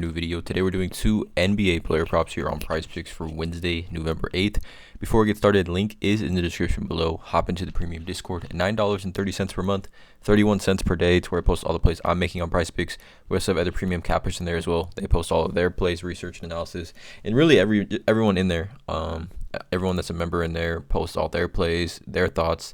New video. Today we're doing two NBA player props here on PrizePicks for Wednesday, November 8th. Before we get started, link is in the description below. Hop into the premium Discord at $9.30 per month, 31 cents per day, to where I post all the plays I'm making on PrizePicks. We also have other premium cappers in there as well. They post all of their plays, research, and analysis, and really everyone in there, everyone that's a member in there posts all their plays, their thoughts,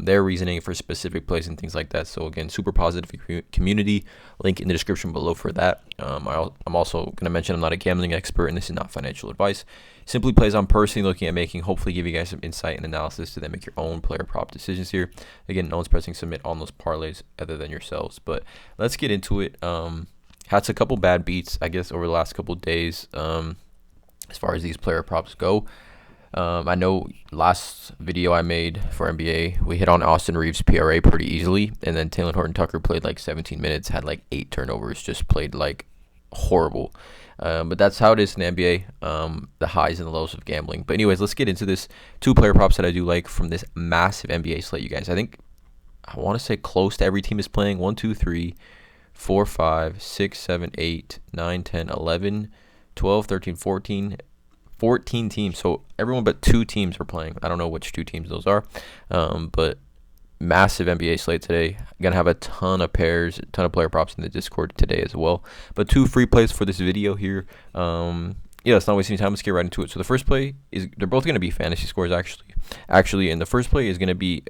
their reasoning for specific plays and things like that. So again, super positive community. Link in the description below for that. I'm also going to mention I'm not a gambling expert and this is not financial advice. Simply plays I'm personally looking at making. Hopefully give you guys some insight and analysis to then make your own player prop decisions here. Again, no one's pressing submit on those parlays other than yourselves. But let's get into it. Had a couple bad beats, I guess, over the last couple days as far as these player props go. I know last video I made for NBA, we hit on Austin Reeves' PRA pretty easily, and then Taylor Horton-Tucker played like 17 minutes, had like 8 turnovers, just played like horrible. But that's how it is in the NBA, the highs and the lows of gambling. But anyways, let's get into this. Two player props that I do like from this massive NBA slate, you guys. I want to say close to every team is playing. 1, 2, 3, 4, 5, 6, 7, 8, 9, 10, 11, 12, 13, 14 teams. So everyone but 2 teams are playing. I don't know which 2 teams those are, but massive NBA slate today. Gonna have a ton of pairs, a ton of player props in the Discord today as well. But 2 free plays for this video here. Let's not waste any time. Let's get right into it. So the first play is, they're both gonna be fantasy scores actually, and the first play is gonna be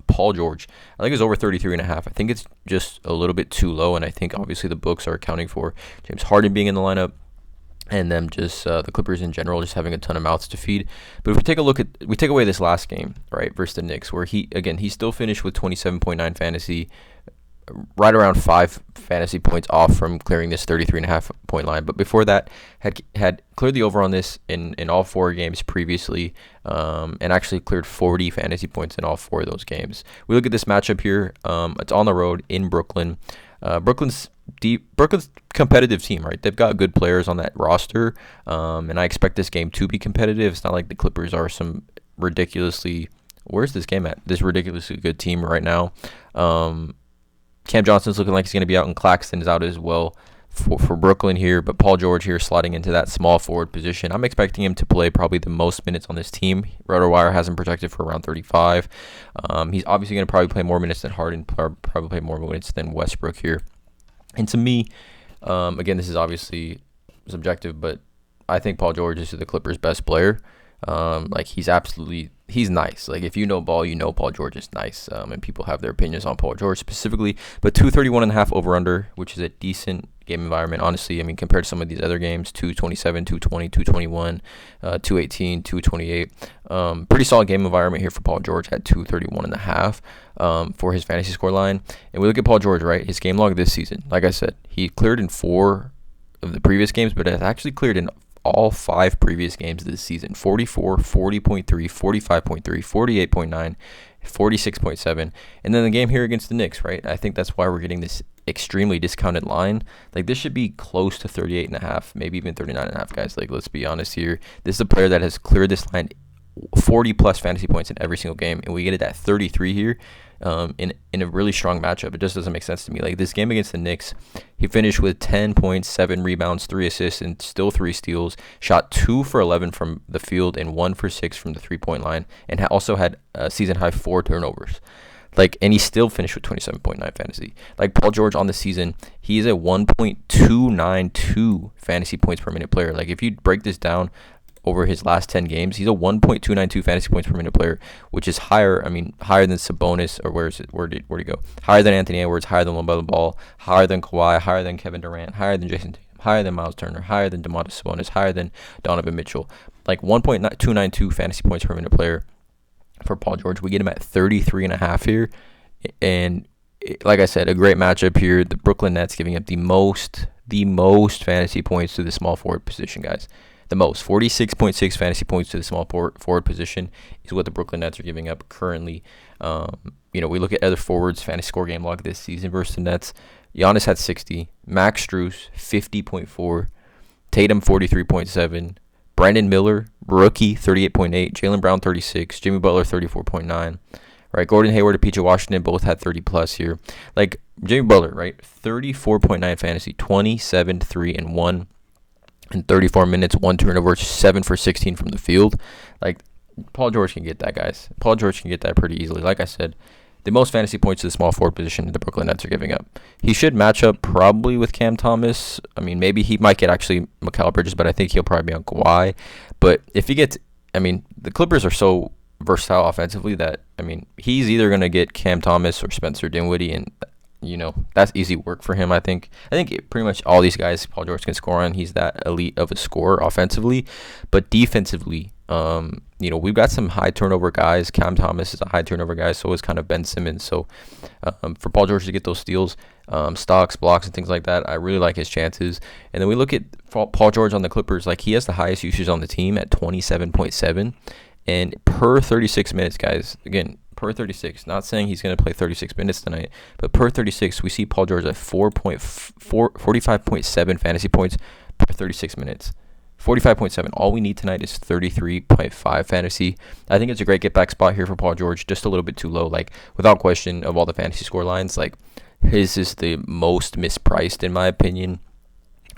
Paul George. I think it's over 33.5. I think it's just a little bit too low, and I think obviously the books are accounting for James Harden being in the lineup, and them just the Clippers in general just having a ton of mouths to feed. But if we take away this last game, right, versus the Knicks, where he still finished with 27.9 fantasy, right around 5 fantasy points off from clearing this 33.5 point line. But before that, had cleared the over on this in all 4 games previously, and actually cleared 40 fantasy points in all 4 of those games. We look at this matchup here. It's on the road in Brooklyn. Brooklyn's competitive team, right? They've got good players on that roster, and I expect this game to be competitive. It's not like the Clippers are some ridiculously this ridiculously good team right now. Cam Johnson's looking like he's going to be out, and Claxton is out as well for Brooklyn here, but Paul George here slotting into that small forward position. I'm expecting him to play probably the most minutes on this team. RotoWire has him projected for around 35. He's obviously going to probably play more minutes than Harden, probably play more minutes than Westbrook here. And to me, again, this is obviously subjective, but I think Paul George is the Clippers' best player. He's nice. Like, if you know ball, you know Paul George is nice. And people have their opinions on Paul George specifically. But 231.5 over under, which is a decent game environment. Honestly, I mean, compared to some of these other games, 227, 220, 221, 218, 228. Pretty solid game environment here for Paul George at 231.5 for his fantasy score line. And we look at Paul George, right? His game log this season, like I said, he cleared in 4 of the previous games, but has actually cleared in all 5 previous games this season: 44, 40.3, 45.3, 48.9, 46.7. And then the game here against the Knicks, right? I think that's why we're getting this extremely discounted line. Like, this should be close to 38.5, maybe even 39.5, guys. Like, let's be honest here. This is a player that has cleared this line 40 plus fantasy points in every single game, and we get it at 33 here. In a really strong matchup. It just doesn't make sense to me. Like, this game against the Knicks, he finished with 10 points, 7 rebounds, 3 assists, and still 3 steals. Shot 2 for 11 from the field and 1 for 6 from the 3-point line, and also had a season high 4 turnovers. Like, and he still finished with 27.9 fantasy. Like, Paul George on the season, he is a 1.292 fantasy points per minute player. Like, if you break this down over his last 10 games, he's a 1.292 fantasy points per minute player, which is higher than Sabonis, or where'd he go? Higher than Anthony Edwards, higher than LaMelo Ball, higher than Kawhi, higher than Kevin Durant, higher than Jason Tatum, higher than Miles Turner, higher than Domantas Sabonis, higher than Donovan Mitchell. Like, 1.292 fantasy points per minute player for Paul George. We get him at 33.5 here, and like I said, a great matchup here. The Brooklyn Nets giving up the most fantasy points to the small forward position, guys. The most, 46.6 fantasy points to the small forward position is what the Brooklyn Nets are giving up currently. We look at other forwards' fantasy score game log this season versus the Nets. Giannis had 60, Max Strus 50.4, Tatum 43.7, Brandon Miller, rookie, 38.8, Jaylen Brown 36, Jimmy Butler 34.9, right? Gordon Hayward and PJ Washington both had 30 plus here. Like Jimmy Butler, right? 34.9 fantasy, 27, 3, and 1 in 34 minutes, 1 turnover, 7 for 16 from the field. Like Paul George can get that, guys. Paul George can get that pretty easily. Like I said, the most fantasy points to the small forward position the Brooklyn Nets are giving up. He should match up probably with Cam Thomas. I mean, maybe he might get actually Mikal Bridges, but I think he'll probably be on Kawhi. But if he gets, I mean, the Clippers are so versatile offensively that, I mean, he's either going to get Cam Thomas or Spencer Dinwiddie, and, you know, that's easy work for him, I think. Pretty much all these guys Paul George can score on. He's that elite of a scorer offensively. But defensively, you know, we've got some high turnover guys. Cam Thomas is a high turnover guy, so is kind of Ben Simmons. So for Paul George to get those steals, stocks, blocks, and things like that, I really like his chances. And then we look at Paul George on the Clippers. Like, he has the highest usage on the team at 27.7. And per 36 minutes, guys, again, per 36, not saying he's going to play 36 minutes tonight, but per 36, we see Paul George at 45.7 fantasy points per 36 minutes. 45.7. All we need tonight is 33.5 fantasy. I think it's a great get back spot here for Paul George. Just a little bit too low. Like, without question, of all the fantasy score lines, like, his is the most mispriced in my opinion.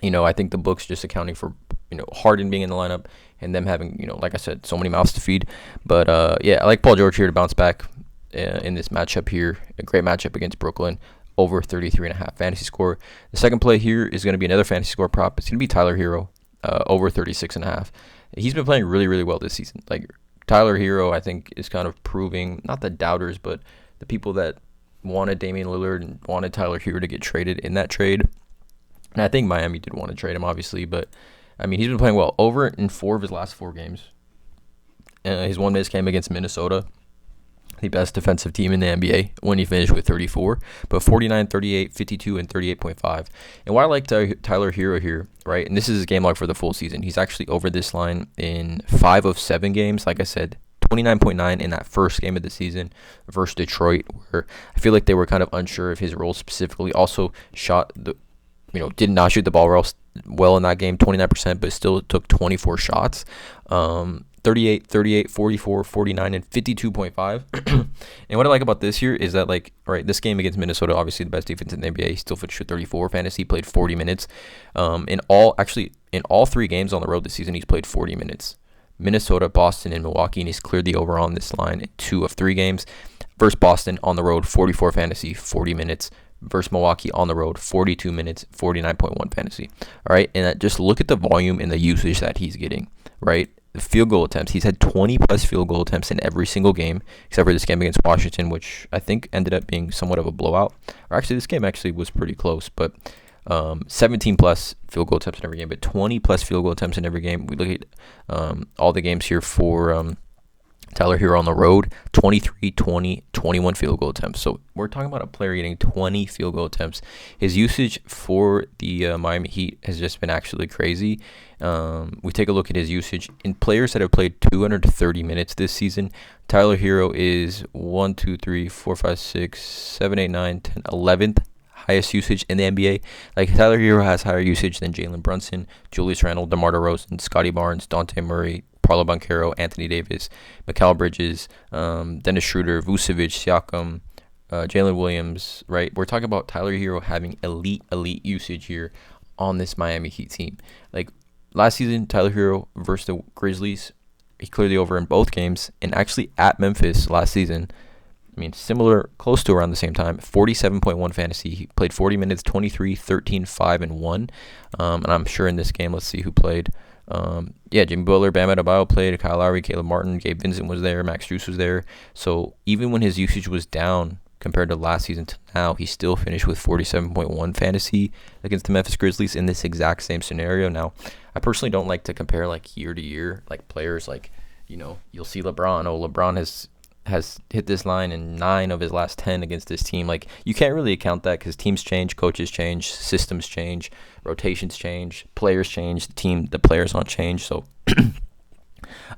You know, I think the book's just accounting for, you know, Harden being in the lineup and them having, you know, like I said, so many mouths to feed. But yeah, I like Paul George here to bounce back in this matchup here. A great matchup against Brooklyn. Over 33.5 fantasy score. The second play here is going to be another fantasy score prop. It's going to be Tyler Herro. Over 36.5. He's been playing really, really well this season. Like, Tyler Herro, I think, is kind of proving, not the doubters, but the people that wanted Damian Lillard and wanted Tyler Herro to get traded in that trade. And I think Miami did want to trade him, obviously, but I mean, he's been playing well. Over in 4 of his last 4 games. His one miss came against Minnesota, the best defensive team in the NBA, when he finished with 34, but 49, 38, 52, and 38.5. And why I like Tyler Herro here, right, and this is his game log for the full season. He's actually over this line in 5 of 7 games. Like I said, 29.9 in that first game of the season versus Detroit, where I feel like they were kind of unsure of his role specifically. Also did not shoot the ball well in that game, 29%, but still took 24 shots. 38, 38, 44, 49, and 52.5. And what I like about this here is that, like, right, this game against Minnesota, obviously the best defense in the NBA, he still finished with 34 fantasy, played 40 minutes. In all 3 games on the road this season, he's played 40 minutes. Minnesota, Boston, and Milwaukee, and he's cleared the over on this line in 2 of 3 games. Versus Boston on the road, 44 fantasy, 40 minutes. Versus Milwaukee on the road, 42 minutes, 49.1 fantasy. All right, and just look at the volume and the usage that he's getting, right? The field goal attempts, he's had 20 plus field goal attempts in every single game, except for this game against Washington, which I think ended up being somewhat of a blowout. Or actually, this game actually was pretty close, but 17 plus field goal attempts in every game, but 20 plus field goal attempts in every game. We look at all the games here for Tyler Herro on the road, 23, 20, 21 field goal attempts. So we're talking about a player getting 20 field goal attempts. His usage for the Miami Heat has just been actually crazy. We take a look at his usage in players that have played 230 minutes this season. Tyler Herro is 1, 2, 3, 4, 5, 6, 7, 8, 9, 10, 11th highest usage in the NBA. Like, Tyler Herro has higher usage than Jalen Brunson, Julius Randle, DeMar DeRozan, Scotty Barnes, Dante Murray, Paolo Banchero, Anthony Davis, Mikal Bridges, Dennis Schroeder, Vucevic, Siakam, Jalen Williams, right? We're talking about Tyler Herro having elite usage here on this Miami Heat team. Like, last season, Tyler Herro versus the Grizzlies, he cleared the over in both games. And actually at Memphis last season, I mean, similar, close to around the same time, 47.1 fantasy. He played 40 minutes, 23, 13, 5, and 1. And I'm sure in this game, let's see who played. Jimmy Butler, Bam Adebayo played, Kyle Lowry, Caleb Martin, Gabe Vincent was there, Max Strus was there. So even when his usage was down compared to last season to now, he still finished with 47.1 fantasy against the Memphis Grizzlies in this exact same scenario. Now, I personally don't like to compare like year to year, like players like, you know, you'll see LeBron. LeBron has hit this line in 9 of his last 10 against this team. Like, you can't really account that because teams change, coaches change, systems change, rotations change, players change, the players don't change. So,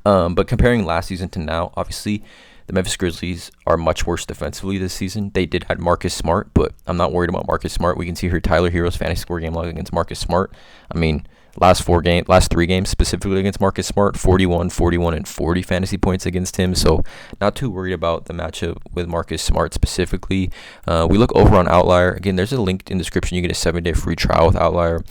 but comparing last season to now, obviously the Memphis Grizzlies are much worse defensively this season. They did have Marcus Smart, but I'm not worried about Marcus Smart. We can see here Tyler Herro's fantasy score game log against Marcus Smart. I mean, last 3 games specifically against Marcus Smart, 41, 41, and 40 fantasy points against him. So not too worried about the matchup with Marcus Smart specifically. We look over on Outlier. Again, there's a link in the description. You get a 7-day free trial with Outlier.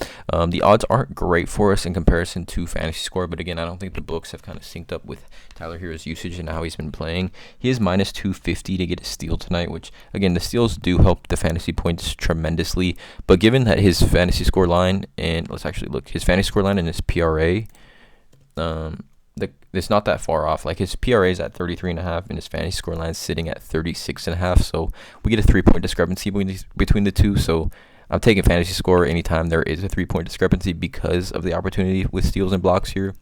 The odds aren't great for us in comparison to Fantasy Score, but again, I don't think the books have kind of synced up with Tyler Herro's usage and how he's been playing. He is minus 250 to get a steal tonight, which again, the steals do help the fantasy points tremendously. But given that his Fantasy Score line, and let's actually look, his Fantasy Score line and his PRA, it's not that far off. Like his PRA is at 33.5 and his Fantasy Score line is sitting at 36.5. So we get a 3-point discrepancy between the two. So I'm taking Fantasy Score anytime there is a 3-point discrepancy because of the opportunity with steals and blocks here.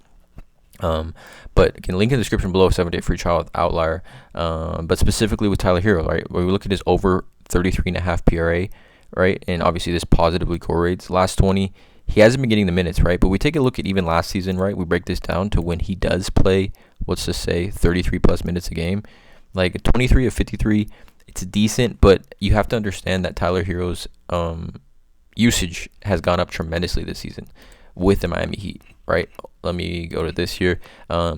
But again, link in the description below, 7-day free trial with Outlier. But specifically with Tyler Herro, right, where we look at his over 33.5 PRA, right, and obviously this positively correlates. Last 20, he hasn't been getting the minutes, right, but we take a look at even last season, right, we break this down to when he does play, let's just say 33 plus minutes a game, like 23 of 53, it's decent, but you have to understand that Tyler Herro's usage has gone up tremendously this season with the Miami Heat, right? Let me go to this here.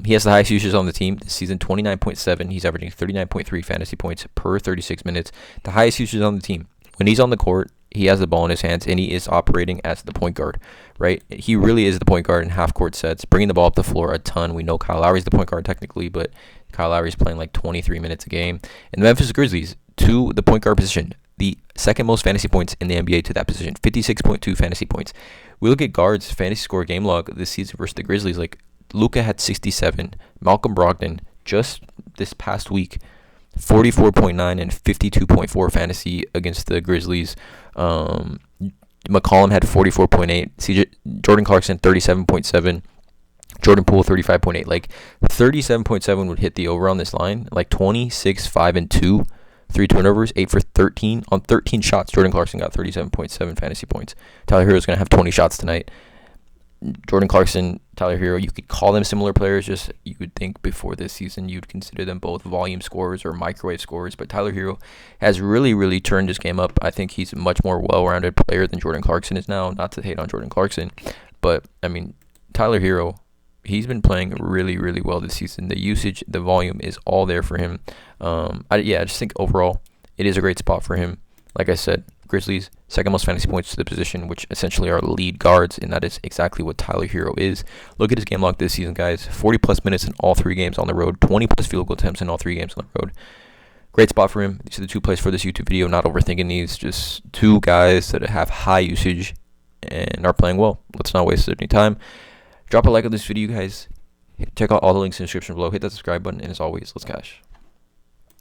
He has the highest usage on the team this season, 29.7. He's averaging 39.3 fantasy points per 36 minutes. The highest usage on the team. When he's on the court, he has the ball in his hands, and he is operating as the point guard, right? He really is the point guard in half-court sets, bringing the ball up the floor a ton. We know Kyle Lowry's the point guard technically, but Kyle Lowry's playing like 23 minutes a game. And the Memphis Grizzlies, to the point guard position, the second most fantasy points in the NBA to that position, 56.2 fantasy points. We look at guards' Fantasy Score game log this season versus the Grizzlies. Like Luka had 67, Malcolm Brogdon just this past week 44.9 and 52.4 fantasy against the Grizzlies. McCollum had 44.8. Jordan Clarkson 37.7. Jordan Poole 35.8. Like 37.7 would hit the over on this line. Like 26, 5, and 2. 3 turnovers, 8 for 13 on 13 shots. Jordan Clarkson got 37.7 fantasy points. Tyler Herro is going to have 20 shots tonight. Jordan Clarkson, Tyler Herro, you could call them similar players. Just you would think before this season you'd consider them both volume scorers or microwave scorers. But Tyler Herro has really, really turned his game up. I think he's a much more well-rounded player than Jordan Clarkson is now. Not to hate on Jordan Clarkson, but I mean Tyler Herro, he's been playing really, really well this season. The usage, the volume is all there for him. I just think overall it is a great spot for him. Like I said, Grizzlies, second most fantasy points to the position, which essentially are lead guards, and that is exactly what Tyler Herro is. Look at his game log this season, guys. 40-plus minutes in all 3 games on the road, 20-plus field goal attempts in all 3 games on the road. Great spot for him. These are the 2 plays for this YouTube video. Not overthinking these. Just 2 guys that have high usage and are playing well. Let's not waste any time. Drop a like on this video, guys. Check out all the links in the description below. Hit that subscribe button, and as always, let's cash.